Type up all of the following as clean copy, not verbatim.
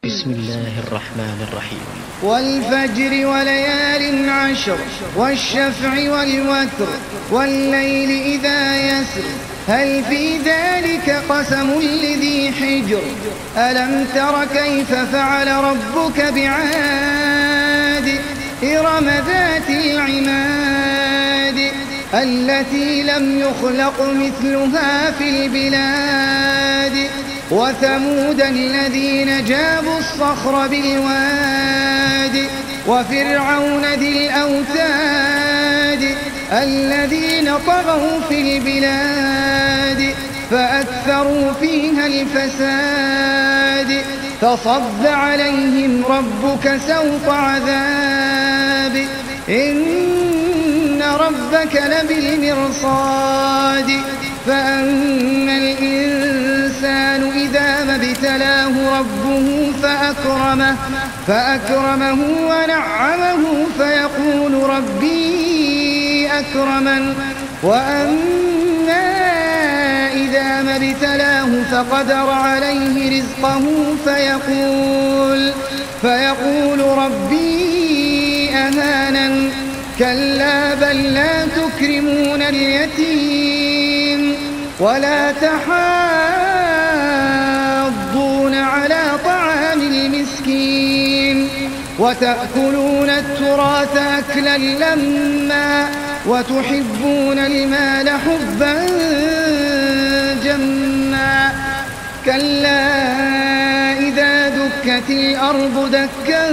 بسم الله الرحمن الرحيم. والفجر وليال عشر والشفع والوتر والليل إذا يسر هل في ذلك قسم لذي حجر ألم تر كيف فعل ربك بعاد إرم ذات العماد التي لم يخلق مثلها في البلاد وثمود الذين جابوا الصخر بالواد وفرعون ذي الأوتاد الذين طغوا في البلاد فأكثروا فيها الفساد فصب عليهم ربك سوط عذاب إن ربك لبالمرصاد فأما الإنسان إذا ما ابتلاه ربه فأكرمه ونعمه فيقول ربي أكرمن وأما إذا ما ابتلاه فقدر عليه رزقه فيقول ربي أهانن كلا بل لا تكرمون اليتيم ولا تحاضون على طعام المسكين وتأكلون التراث أكلا لما وتحبون المال حبا جما كلا إذا دكت الأرض دكا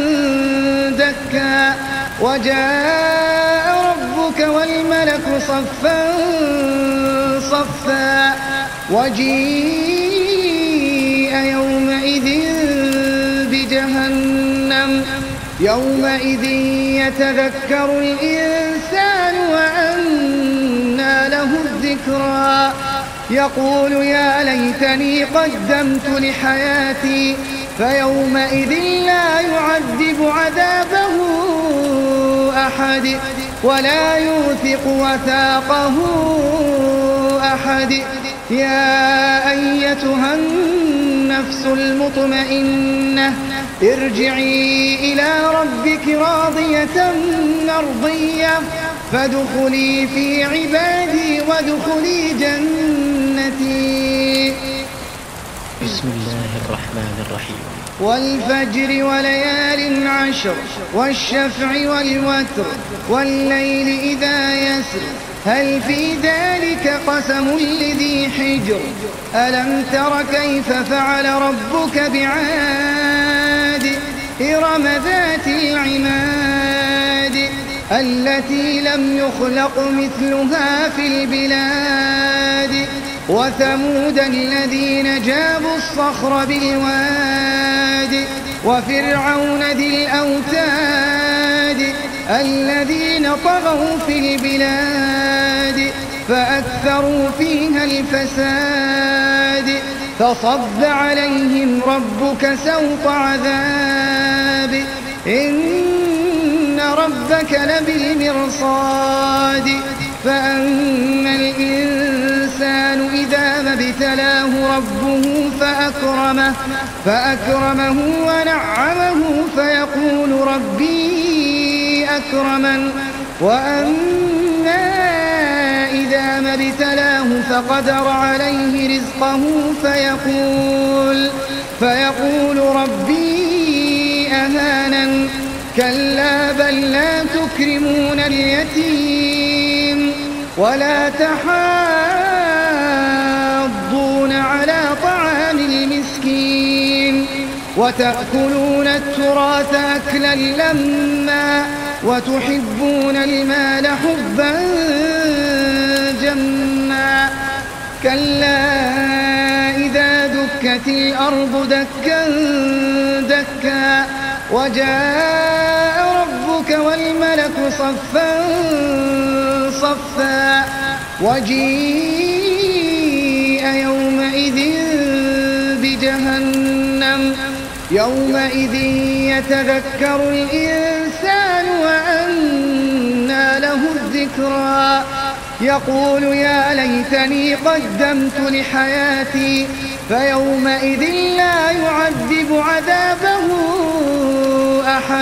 دكا وجاء ربك والملك صفا صفا وجيء يومئذ بجهنم يومئذ يتذكر الإنسان وأنى له الذكرى يقول يا ليتني قدمت لحياتي فيومئذ لا يعذب عذابه أحد ولا يوثق وثاقه أحد يا أيتها النفس المطمئنة ارجعي إلى ربك راضية مرضية فادخلي في عبادي وادخلي جنتي. بسم الله الرحمن الرحيم. والفجر وليال عشر والشفع والوتر والليل إذا يسر هل في ذلك قسم لذي حجر ألم تر كيف فعل ربك بعاد إرم ذات العماد التي لم يخلق مثلها في البلاد وثمود الذين جابوا الصخر بالواد وفرعون ذي الأوتاد الذين طغوا في البلاد فأكثروا فيها الفساد فصب عليهم ربك سوط عذاب إن ربك لبالمرصاد فأما الإنسان إذا ما ابتلاه ربه فأكرمه ونعمه فيقول ربي أكرمن وأما إذا ما ابتلاه فقدر عليه رزقه فيقول ربي أهانن كلا بل لا تكرمون اليتيم ولا تحاضون على طعام المسكين وتأكلون التراث أكلا لما وتحبون المال حبا جما كلا إذا دكت الأرض دكا دكا وجاء ربك والملك صفا صفا وجيء يومئذ بجهنم يومئذ يتذكر الإنسان وأنى له الذكرى يقول يا ليتني قدمت لحياتي فيومئذ لا يعذب عذابه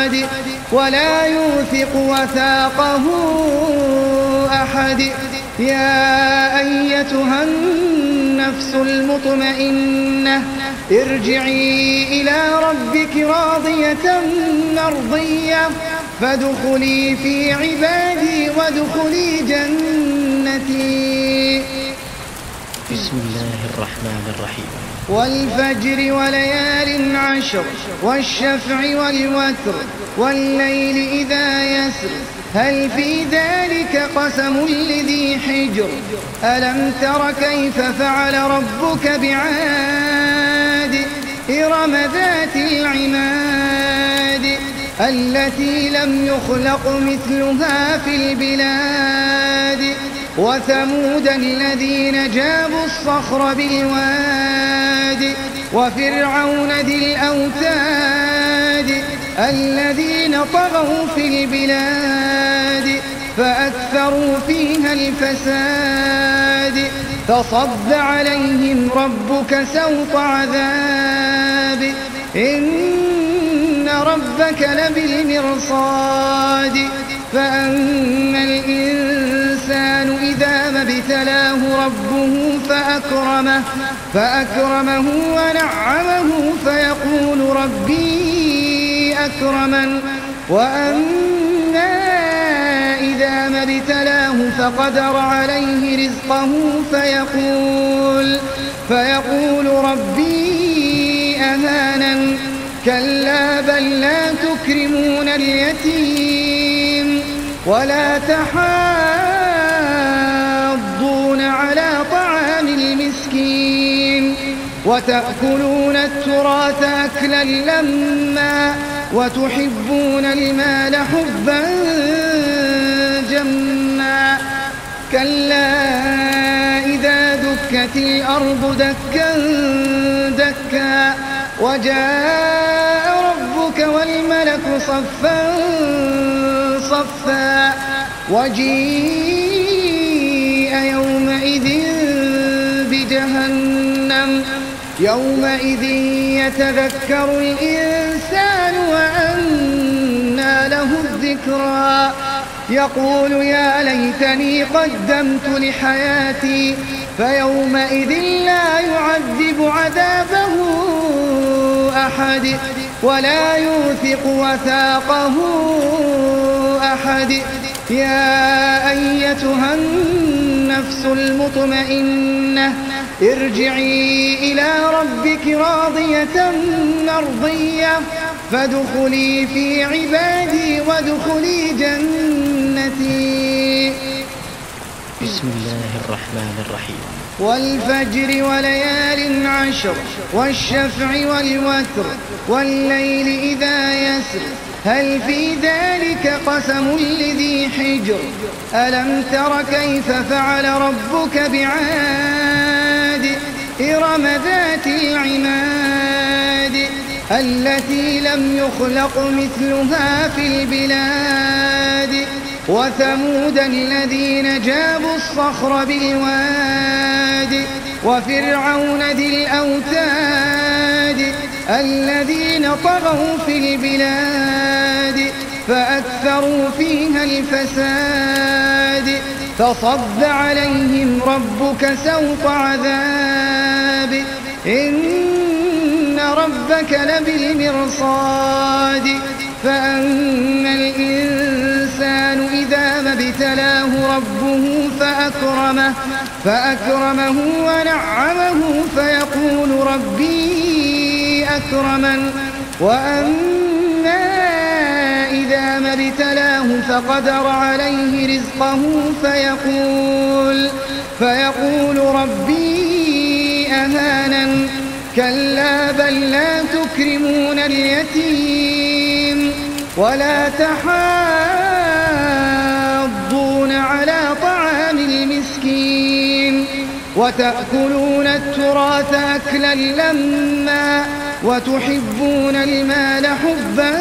أحد ولا يوثق وثاقه أحد. يا أيتها النفس المطمئنة ارجعي إلى ربك راضية مرضية فادخلي في عبادي وادخلي جنتي. بسم الله الرحمن الرحيم. والفجر وليال عشر والشفع والوتر والليل إذا يسر هل في ذلك قسم لذي حجر ألم تر كيف فعل ربك بعاد إرم ذات العماد التي لم يخلق مثلها في البلاد وثمود الذين جابوا الصخر بالواد وفرعون ذي الأوتاد الذين طغوا في البلاد فأكثروا فيها الفساد فصب عليهم ربك سوط عذاب إن ربك لبالمرصاد. فأما الإنسان إذا ما ابتلاه ربه فأكرمه ونعمه فيقول ربي أكرمن وأما إذا ما ابتلاه فقدر عليه رزقه فيقول ربي أهانن كلا بل لا تكرمون اليتيم ولا تحاضون على طعام المسكين وتأكلون التراث أكلا لما وتحبون المال حبا جما كلا إذا دكت الأرض دكا دكا وجاء ربك والملك صفا صفا وجيء يومئذ بجهنم يومئذ يتذكر الإنسان وأنى له الذكرى يقول يا ليتني قدمت لحياتي فيومئذ لا يعذب عذابه أحد ولا يوثق وثاقه أحد. يا أيتها النفس المطمئنة ارجعي إلى ربك راضية مرضية فادخلي في عبادي وادخلي جنتي. بسم الله الرحمن الرحيم. والفجر وليال عشر والشفع والوتر والليل إذا يسر هل في ذلك قسم لذي حجر ألم تر كيف فعل ربك بعاد إرم ذات العماد التي لم يخلق مثلها في البلاد وثمود الذين جابوا الصخر بالواد وفرعون ذي الأوتاد الذين طغوا في البلاد فأكثروا فيها الفساد فصب عليهم ربك سوط عذاب إن ربك لبالمرصاد. فأما الإنسان إذا ما ابتلاه ربه فأكرمه ونعمه فيقول ربي أكرمن وأما إذا ما ابتلاه فقدر عليه رزقه فيقول ربي أهانن كلا بل لا تكرمون اليتيم ولا تحاضون على طعام المسكين وتأكلون التراث أكلا لما وتحبون المال حبا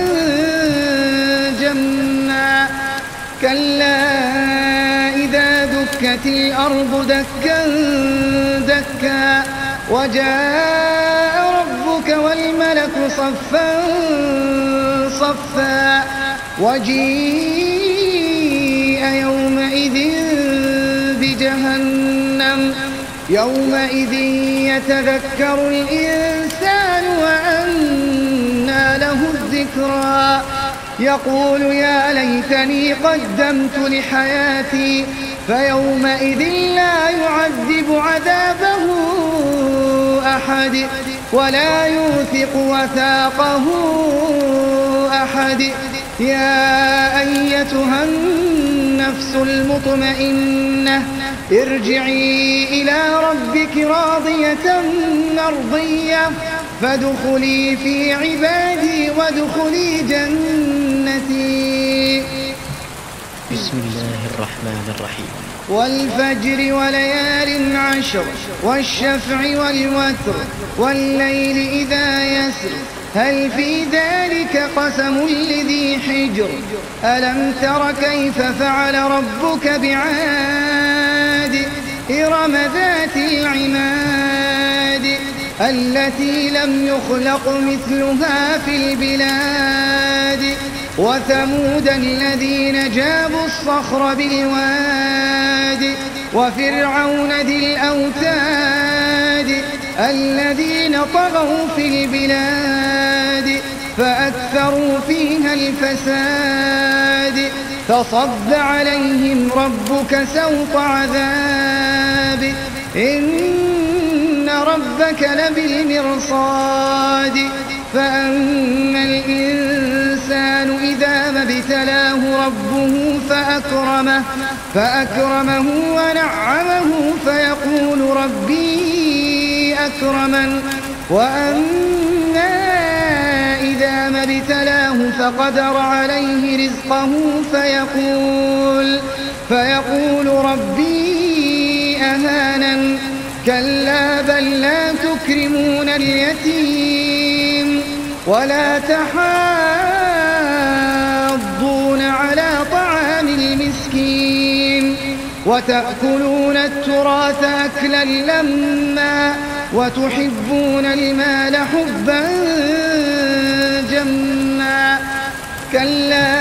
جما كلا إذا دكت الأرض دكا دكا وجاء ربك والملك صفا صفا وجيء يومئذ بجهنم يومئذ يتذكر الإنسان وأنى له الذكرى يقول يا ليتني قدمت لحياتي فيومئذ لا يعذب عذابه أحد ولا يوثق وثاقه أحد يا أيتها النفس المطمئنة ارجعي إلى ربك راضية مرضية فادخلي في عبادي وادخلي جنتي. بسم الله الرحمن الرحيم. والفجر وليال عشر والشفع والوتر والليل إذا يسر هل في ذلك قسم لذي حجر ألم تر كيف فعل ربك بعاد إرم ذات العماد التي لم يخلق مثلها في البلاد وثمود الذين جابوا الصخر بالواد وفرعون ذي الأوتاد الذين طغوا في البلاد فأكثروا فيها الفساد فصب عليهم ربك سوط عذاب إن ربك لبالمرصاد فأما الإنسان إذا ما ابتلاه ربه فأكرمه ونعمه فيقول ربي أكرمن وأما إذا ما ابتلاه فقدر عليه رزقه فيقول ربي أهانن كلا بل لا تكرمون اليتيم ولا تحاضون على طعام المسكين وتأكلون التراث أكلا لما وتحبون المال حبا جما كلا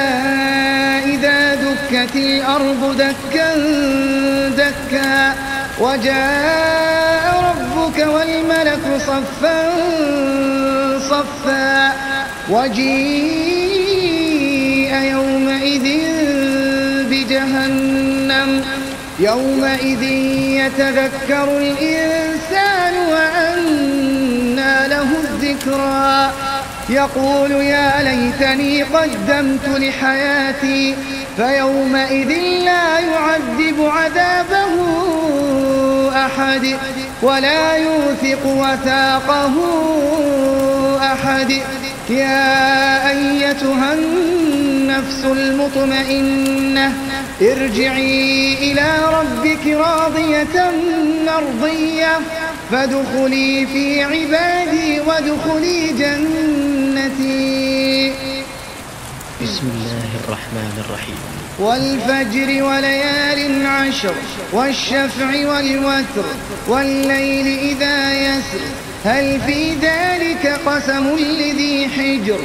إذا دكت الأرض دكا دكا وجاء ربك والملك صفا صفا وجيء يومئذ بجهنم يومئذ يتذكر الإنسان وأنى له الذكرى يقول يا ليتني قدمت لحياتي فيومئذ لا يعذب عذابه أحد ولا يوثق وثاقه أحد يا أيتها النفس المطمئنة ارجعي إلى ربك راضية مرضية فادخلي في عبادي وادخلي جنتي. بسم الله الرحمن الرحيم. والفجر وليال عشر والشفع والوتر والليل إذا يسر هل في ذلك قسم لذي حجر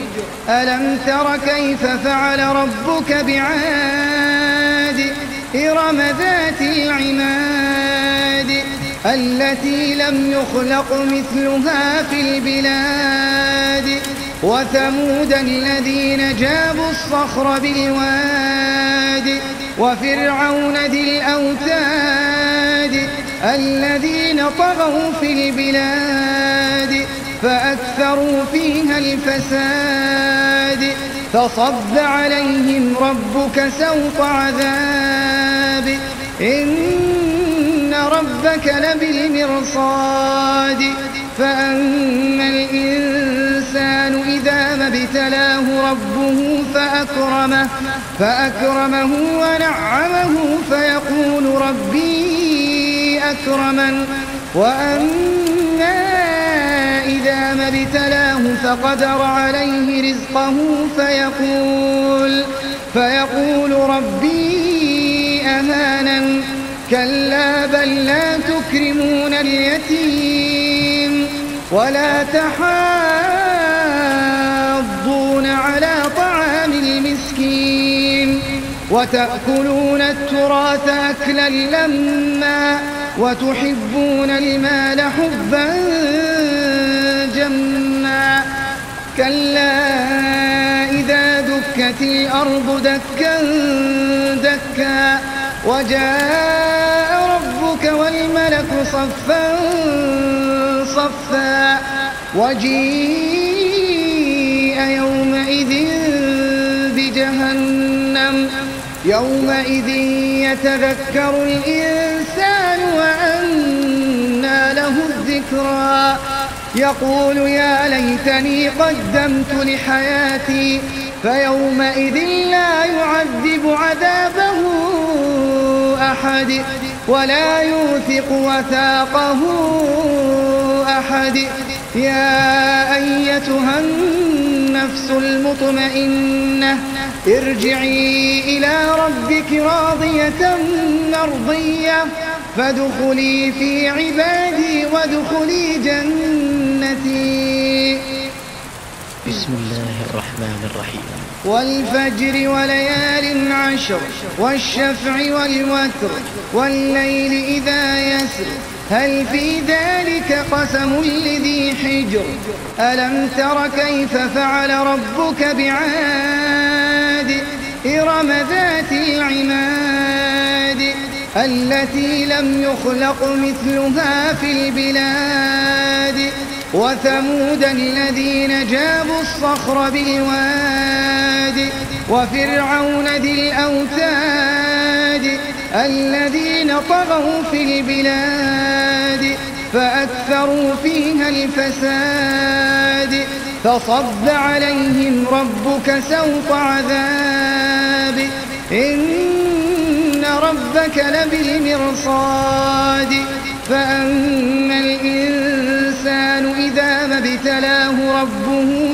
ألم تر كيف فعل ربك بعاد إرم ذات العماد التي لم يخلق مثلها في البلاد وثمود الذين جابوا الصخر بالواد وفرعون ذي الأوتاد الذين طغوا في البلاد فأكثروا فيها الفساد فصب عليهم ربك سوط عذاب إن ربك لبالمرصاد فأما الإنسان إذا ما ابتلاه ربه فأكرمه ونعمه فيقول ربي أكرمن وأما إذا ما ابتلاه فقدر عليه رزقه فيقول ربي أهانن كلا بل لا تكرمون اليتيم ولا تحاضون على طعام وتأكلون التراث أكلا لما وتحبون المال حبا جما كلا إذا دكت الأرض دكا دكا وجاء ربك والملك صفا صفا وجيء يومئذ بجهنم يومئذ يتذكر الإنسان وأنى له الذكرى يقول يا ليتني قدمت لحياتي فيومئذ لا يعذب عذابه أحد ولا يوثق وثاقه أحد يا أيتها النفس المطمئنة ارجعي إلى ربك راضية مرضية فادخلي في عبادي وادخلي جنتي. بسم الله الرحمن الرحيم. والفجر وليال عشر والشفع والوتر والليل إذا يسر هل في ذلك قسم لذي حجر ألم تر كيف فعل ربك بعاد إرم ذات العماد التي لم يخلق مثلها في البلاد وثمود الذين جابوا الصخر بالواد وفرعون ذي الأوتاد الذين طغوا في البلاد فأكثروا فيها الفساد فصب عليهم ربك سوط عذاب إن ربك لبالمرصاد فأما الإنسان إذا ما ابتلاه ربه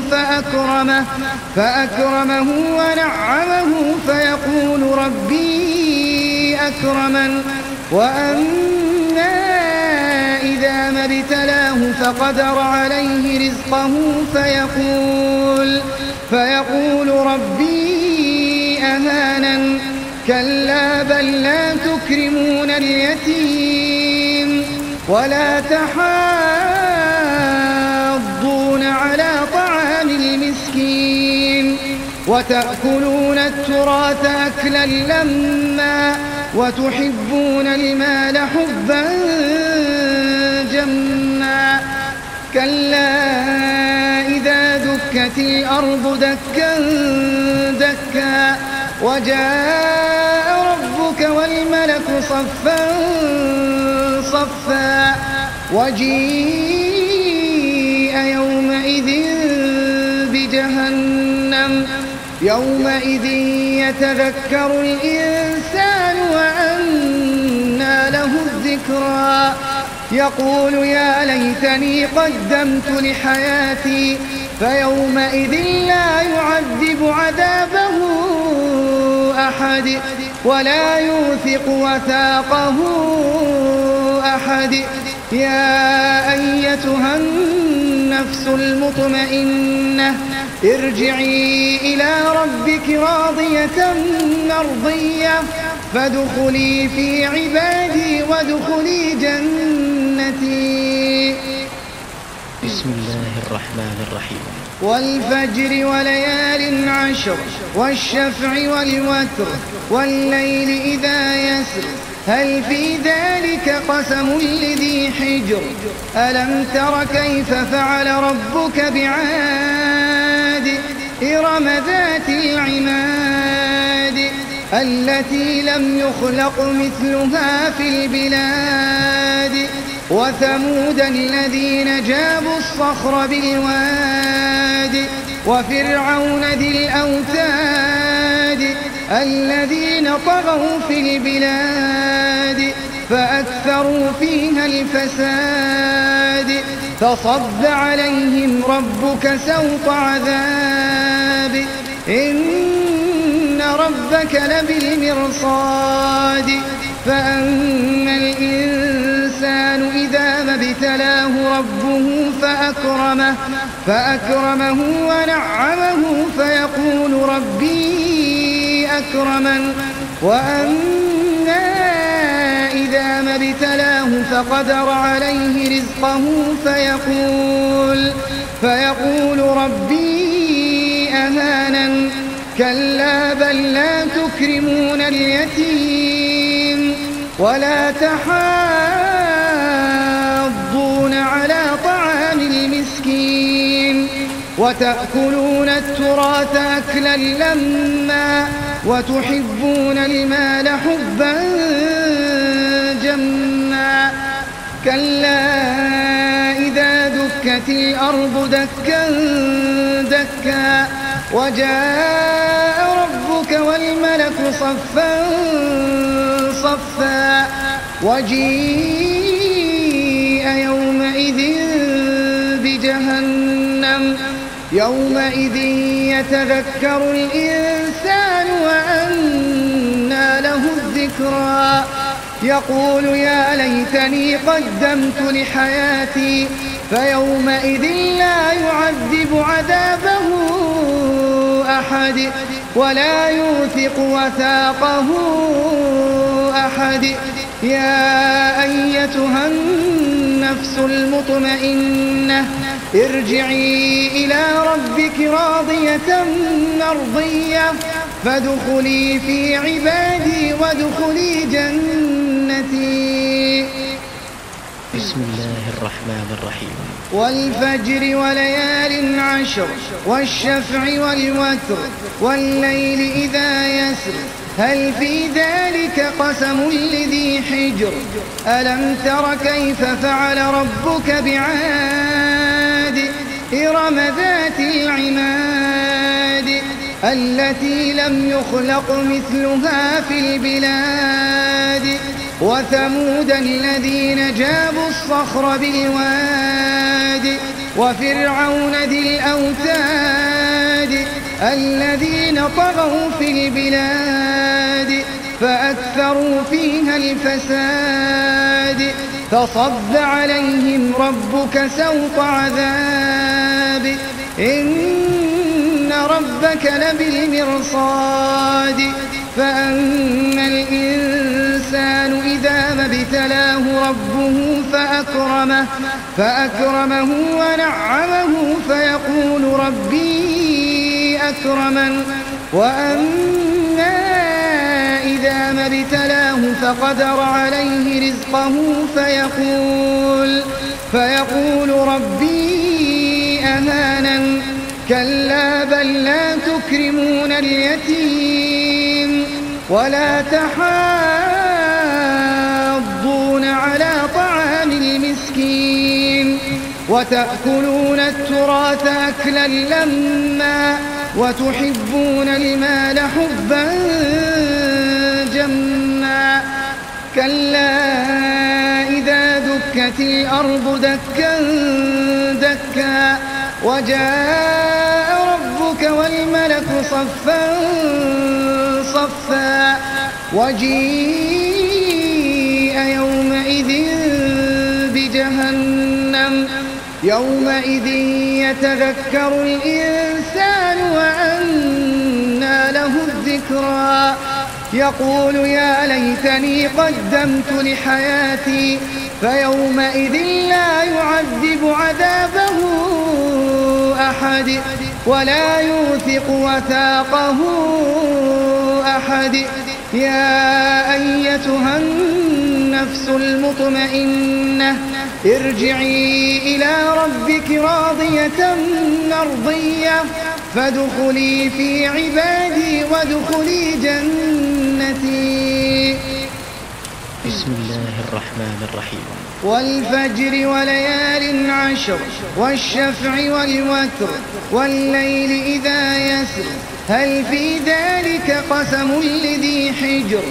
فأكرمه ونعمه فيقول ربي أكرمن وأما إذا ما ابتلاه فقدر عليه رزقه فيقول ربي أهانن كلا بل لا تكرمون اليتيم ولا تحاضون على طعام المسكين وتأكلون التراث أكلا لما وتحبون المال حبا جما كلا إذا دكت الأرض دكا دكا وجاء ربك والملك صفا صفا وجيء يومئذ بجهنم يومئذ يتذكر الإنسان وأنى له الذكرى يقول يا ليتني قدمت لحياتي فيومئذ لا يعذب عذابه أحد ولا يوثق وثاقه أحد يا أيتها النفس المطمئنة ارجعي إلى ربك راضية مرضية فادخلي في عبادي وادخلي جنتي. بسم الله الرحمن الرحيم. والفجر وليال عشر والشفع والوتر والليل إذا يسر هل في ذلك قسم لذي حجر ألم تر كيف فعل ربك بعاد إرم ذات العماد التي لم يخلق مثلها في البلاد وثمود الذين جابوا الصخر بالواد وفرعون ذي الأوتاد الذين طغوا في البلاد فأكثروا فيها الفساد فصب عليهم ربك سوط عذاب إن ربك لبالمرصاد فأما الإنسان إذا ما ابتلاه ربه فأكرمه ونعمه فيقول ربي أكرمن وأما إذا ما ابتلاه فقدر عليه رزقه فيقول ربي أهانن كلا بل لا تكرمون اليتيم ولا تحاضون على طعام المسكين وتأكلون التراث أكلا لما وتحبون المال حبا جما كلا إذا دكت الأرض دكا دكا وجاء ربك والملك صفا صفا وجيء يومئذ بجهنم يومئذ يتذكر الإنسان وأنى له الذكرى يقول يا ليتني قدمت لحياتي فيومئذ لا يعذب عذابه أحد ولا يوثق وثاقه أحد يا أيتها النفس المطمئنة ارجعي إلى ربك راضية مرضية فادخلي في عبادي وادخلي جنتي. بسم الله الرحمن الرحيم. والفجر وليال عشر والشفع والوتر والليل إذا يسر هل في ذلك قسم لذي حجر ألم تر كيف فعل ربك بعاد إرم ذات العماد التي لم يخلق مثلها في البلاد وثمود الذين جابوا الصخر بالواد وفرعون ذي الأوتاد الذين طغوا في البلاد فأكثروا فيها الفساد فصب عليهم ربك سوط عذاب إن ربك لبالمرصاد فأما الإنسان إذا ما ابتلاه ربه فأكرمه ونعمه فيقول ربي أكرمن وأما إذا ما ابتلاه فقدر عليه رزقه فيقول ربي أهانن كلا بل لا تكرمون اليتيم ولا تحاضون على طعام المسكين وتأكلون التراث أكلا لما وتحبون المال حبا جما كلا إذا دكت الأرض دكا دكا وجاء ربك والملك صفا صفا وجيء يومئذ بجهنم يومئذ يتذكر الإنسان وأنى له الذكرى يقول يا ليتني قدمت لحياتي فيومئذ لا يعذب عذابه أحد ولا يوثق وثاقه أحد يا أيتها النفس المطمئنة ارجعي إلى ربك راضية مرضية فادخلي في عبادي وادخلي جنتي. بسم الله الرحمن الرحيم. والفجر وليال عشر والشفع والوتر والليل إذا يسر هل في ذلك قسم لذي حجر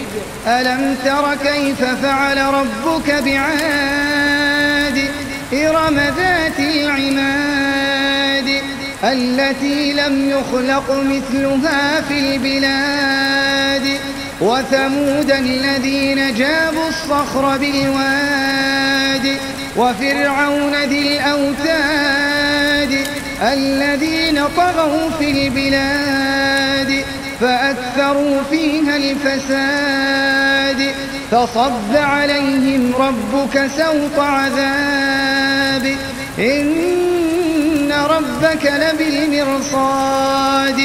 ألم تر كيف فعل ربك بعاد إرم ذات العماد التي لم يخلق مثلها في البلاد وثمود الذين جابوا الصخر بالواد وفرعون ذي الأوتاد الذين طغوا في البلاد فأكثروا فيها الفساد فصب عليهم ربك سوط عذاب إن ربك لبالمرصاد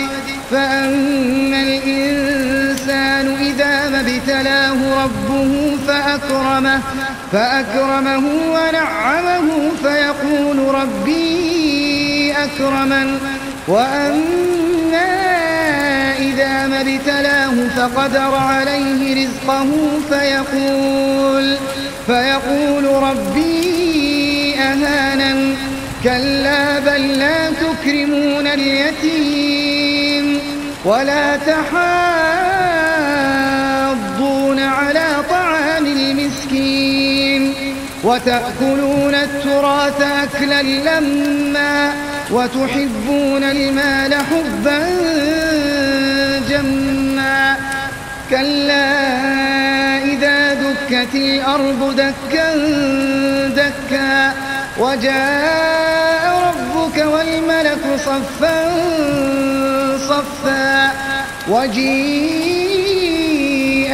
فأما الإنسان إذا ما ابتلاه ربه فأكرمه ونعمه فيقول ربي أكرمن وأما إذا ما ابتلاه فقدر عليه رزقه فيقول ربي أهانن كلا بل لا تكرمون اليتيم ولا تحاضون على طعام المسكين وتأكلون التراث أكلا لما وتحبون المال حبا جما كلا إذا دكت الأرض دكا دكا وجاء ربك والملك صفا صفا وجيء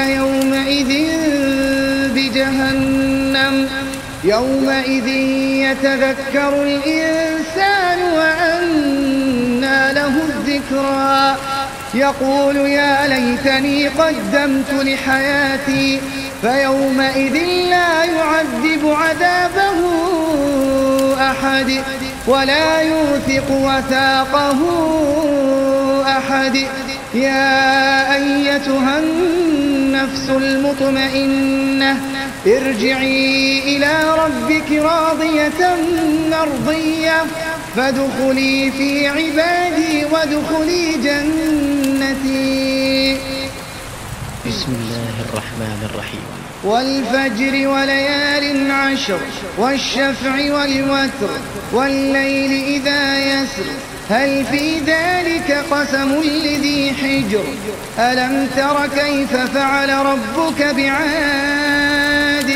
يومئذ بجهنم يومئذ يتذكر الإنسان وأنى له الذكرى يقول يا ليتني قدمت لحياتي فيومئذ لا يعذب عذابه أحد ولا يوثق وثاقه أحد يا أيتها النفس المطمئنة ارجعي إلى ربك راضية مرضية فادخلي في عبادي وادخلي جنتي. بسم الله الرحمن الرحيم. والفجر وليال عشر والشفع والوتر والليل إذا يسر هل في ذلك قسم لذي حجر ألم تر كيف فعل ربك بعاد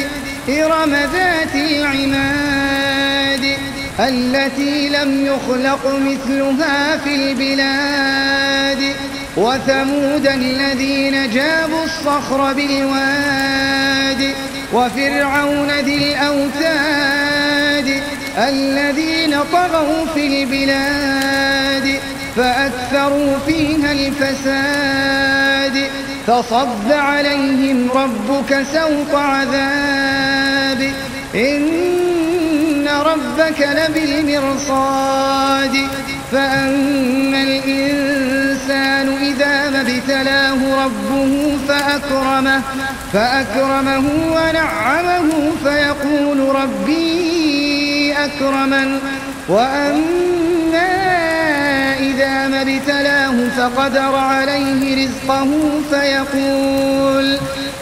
إرم ذات العماد التي لم يخلق مثلها في البلاد وثمود الذين جابوا الصخر بالواد وفرعون ذي الأوتاد الذين طغوا في البلاد فأكثروا فيها الفساد فصب عليهم ربك سوط عذاب إن ربك لبالمرصاد فأما الإنسان إذا ما ابتلاه ربه فأكرمه ونعمه فيقول ربي أكرمن وأما إذا ما ابتلاه فقدر عليه رزقه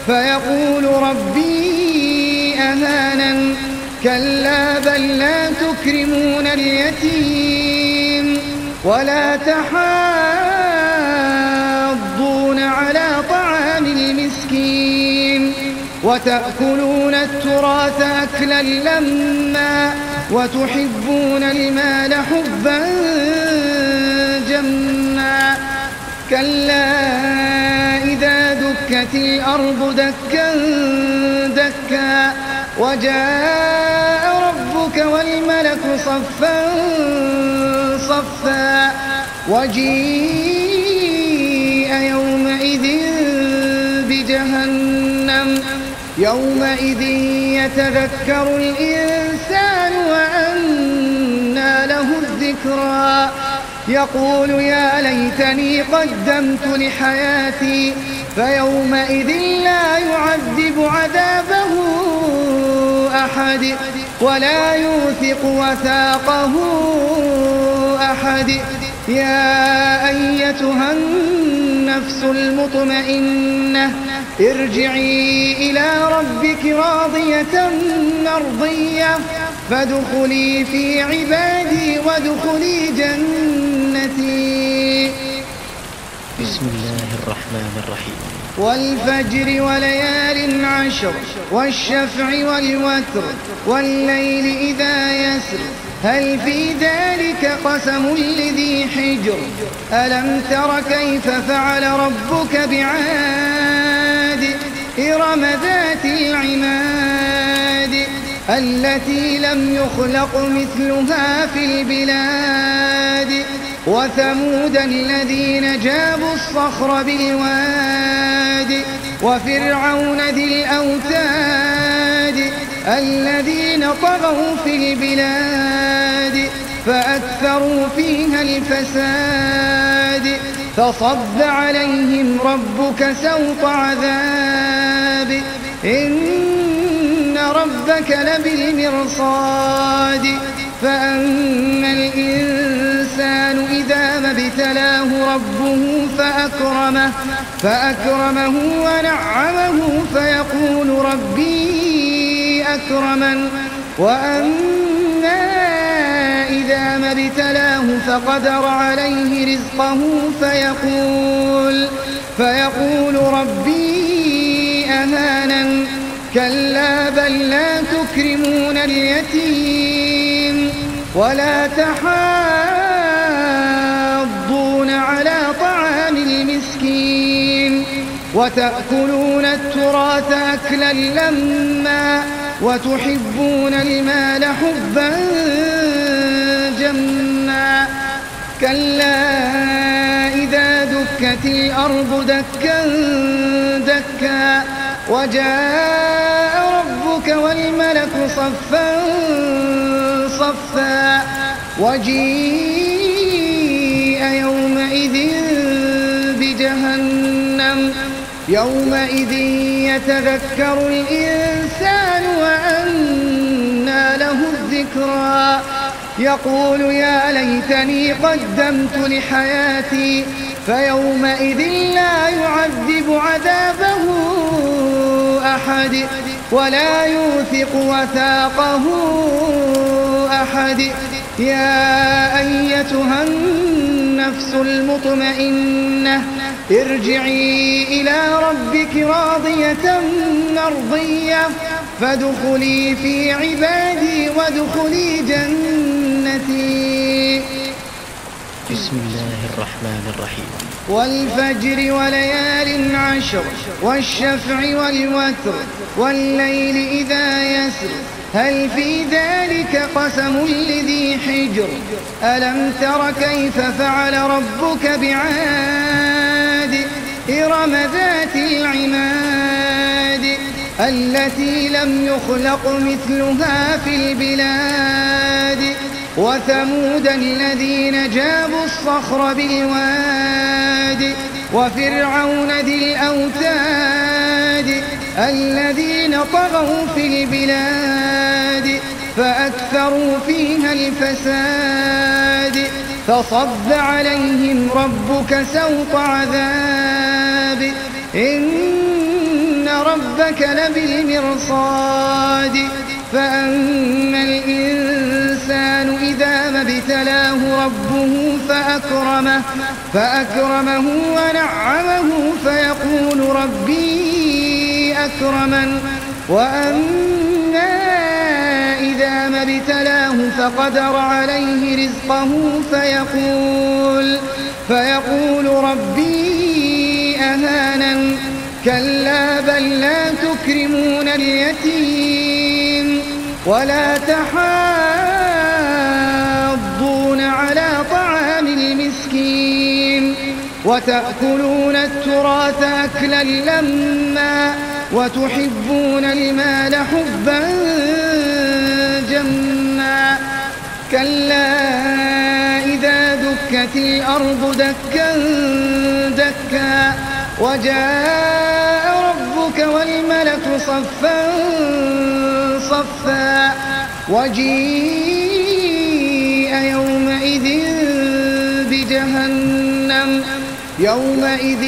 فيقول ربي أهانن كلا بل لا تكرمون اليتيم ولا تحاضون على طعام المسكين وتأكلون التراث أكلا لما وتحبون المال حبا جما كلا إذا دكت الأرض دكا دكا وجاء ربك والملك صفا صفا وجيء يومئذ بجهنم يومئذ يتذكر الإنسان وأنى له الذكرى يقول يا ليتني قدمت لحياتي فيومئذ لا يعذب عذابه أحد ولا يوثق وثاقه أحد يا أيتها النفس المطمئنة ارجعي إلى ربك راضية مرضية فادخلي في عبادي وادخلي جنتي. بسم الله الرحمن الرحيم. والفجر وليال عشر والشفع والوتر والليل إذا يسر هل في ذلك قسم لذي حجر ألم تر كيف فعل ربك بعاد إرم ذات العماد التي لم يخلق مثلها في البلاد وثمود الذين جابوا الصخر بالواد وفرعون ذي الأوتاد الذين طغوا في البلاد فأكثروا فيها الفساد فصب عليهم ربك سوط عذاب إن ربك لبالمرصاد فأما الإنسان إذا ما ابتلاه ربه فأكرمه ونعمه فيقول ربي أكرمن وأما إذا ما ابتلاه فقدر عليه رزقه فيقول ربي أهانن كلا بل لا تكرمون اليتيم ولا تحاضون على طعام المسكين وتأكلون التراث أكلا لما وتحبون المال حبا جما كلا إذا دكت الأرض دكا دكا وجاء ربك والملك صفا صفا وجيء يومئذ بجهنم يومئذ يتذكر الإنسان وأنى له الذكرى يقول يا ليتني قدمت لحياتي فيومئذ لا يعذب عذابه أحد ولا يوثق وثاقه أحد يا أيتها النفس المطمئنة ارجعي إلى ربك راضية مرضية فادخلي في عبادي وادخلي جنتي. بسم الله الرحمن الرحيم. والفجر وليال عشر والشفع والوتر والليل إذا يسر هل في ذلك قسم لذي حجر ألم تر كيف فعل ربك بعاد إرم ذات العماد التي لم يخلق مثلها في البلاد وثمود الذين جابوا الصخر بالواد وفرعون ذي الأوتاد الذين طغوا في البلاد فأكثروا فيها الفساد فصب عليهم ربك سوط عذاب إن ربك لبالمرصاد فأما الإنسان إذا ما ابتلاه ربه فأكرمه ونعمه فيقول ربي أكرمن وأما إذا ما ابتلاه فقدر عليه رزقه فيقول ربي أهانن كلا بل لا تكرمون اليتيم ولا تحاضون على طعام المسكين وتأكلون التراث أكلا لما وتحبون المال حبا جما كلا إذا دكت الأرض دكا دكا وجاء ربك والملك صفا صفا وجيء يومئذ بجهنم يومئذ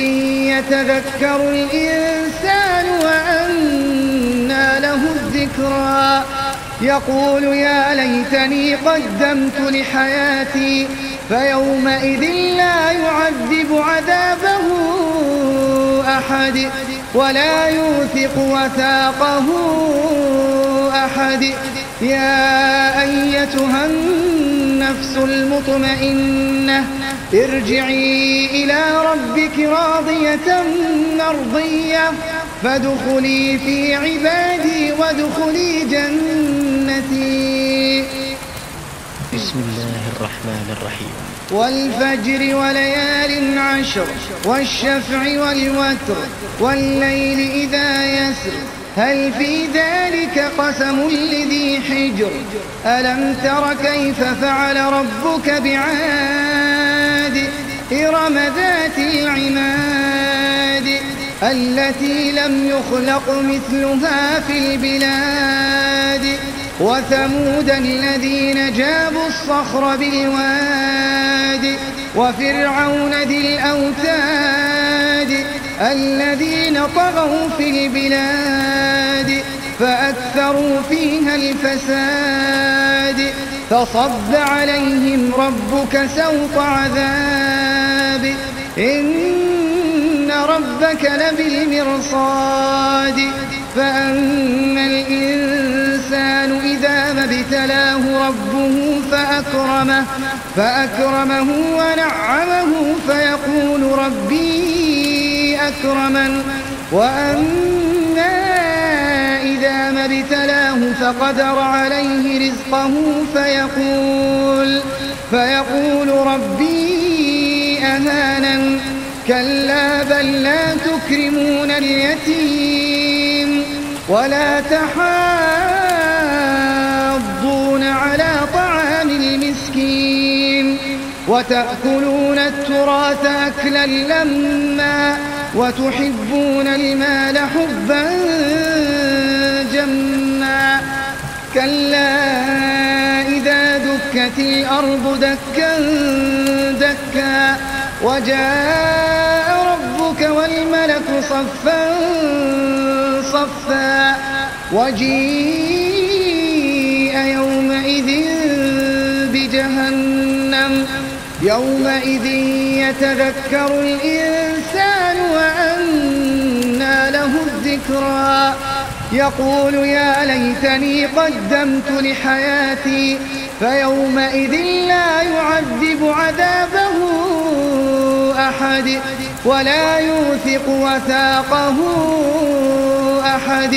يتذكر الإنسان وأنى له الذكرى يقول يا ليتني قدمت لحياتي فيومئذ لا يعذب عذابه أحد ولا يوثق وثاقه أحد يا أيتها النفس المطمئنة ارجعي إلى ربك راضية مرضية فادخلي في عبادي وادخلي جنتي. بسم الله الرحمن الرحيم. والفجر وليال عشر والشفع والوتر والليل إذا يسر هل في ذلك قسم لذي حجر ألم تر كيف فعل ربك بعاد إرم ذات العماد التي لم يخلق مثلها في البلاد وثمود الذين جابوا الصخر بالواد وفرعون ذي الأوتاد الذين طغوا في البلاد فأكثروا فيها الفساد فصب عليهم ربك سوط عذاب إن ربك لبالمرصاد فأما الإنسان إذا ما ابتلاه ربه فأكرمه ونعمه فيقول ربي أكرمن وأما إذا ما ابتلاه فقدر عليه رزقه فيقول ربي أهانن كلا بل لا تكرمون اليتيم ولا تحاضون على طعام المسكين وتأكلون التراث أكلا لما وتحبون المال حبا جما كلا إذا دكت الأرض دكا دكا وجاء ربك والملك صفا صفا وجيء يومئذ بجهنم يومئذ يتذكر الإنسان وأنى له الذكرى يقول يا ليتني قدمت لحياتي فيومئذ لا يعذب عذابه أحد ولا يوثق وثاقه أحد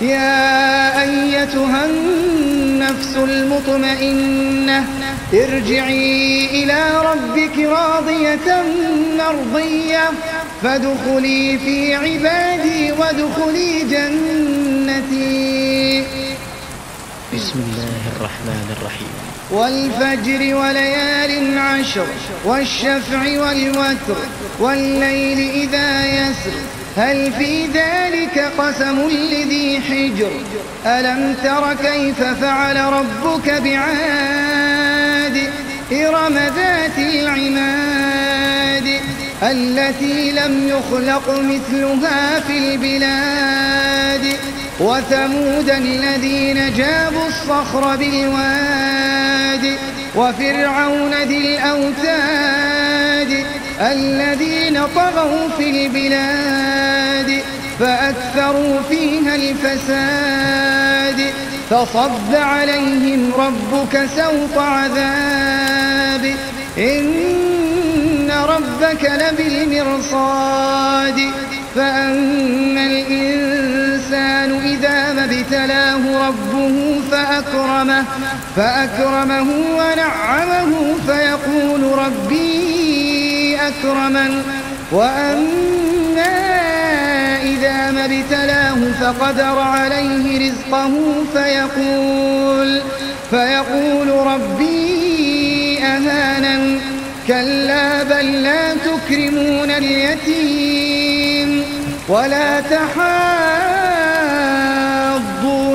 يا أيتها النفس المطمئنة ارجعي إلى ربك راضية مرضية فادخلي في عبادي وادخلي جنتي. بسم الله الرحمن الرحيم. والفجر وليال عشر والشفع والوتر والليل إذا يسر هل في ذلك قسم لذي حجر ألم تر كيف فعل ربك بعاد إرم ذات العماد التي لم يخلق مثلها في البلاد وثمود الذين جابوا الصخر بالواد وفرعون ذي الأوتاد الذين طغوا في البلاد فأكثروا فيها الفساد فصب عليهم ربك سوط عذاب إن ربك لبالمرصاد فأما الإنسان إذا ما ابتلاه ربه فأكرمه ونعمه فيقول ربي أكرمن وأما إذا ما ابتلاه فقدر عليه رزقه فيقول ربي أهانن كلا بل لا تكرمون اليتيم ولا تحاضون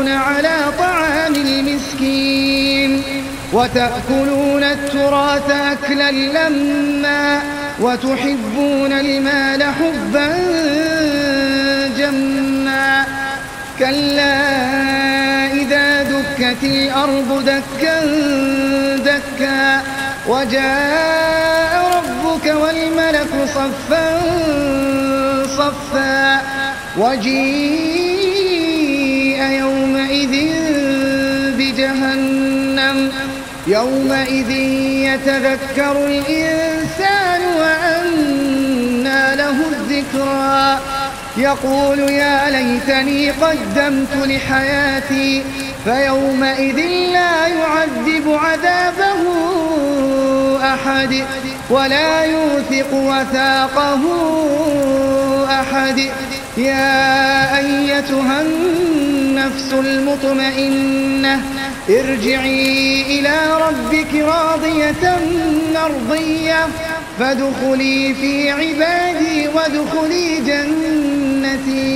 على طعام المسكين وتأكلون التراث أكلا لما وتحبون المال حبا جما كلا إذا دكت الأرض دكا دكا وجاء ربك والملك صفا صفا وجيء يومئذ بجهنم يومئذ يتذكر الإنسان وأنى له الذكرى يقول يا ليتني قدمت لحياتي فيومئذ لا يعذب عذابه أحد ولا يوثق وثاقه أحد. يا أيتها النفس المطمئنة ارجعي إلى ربك راضية مرضية فادخلي في عبادي وادخلي جنتي.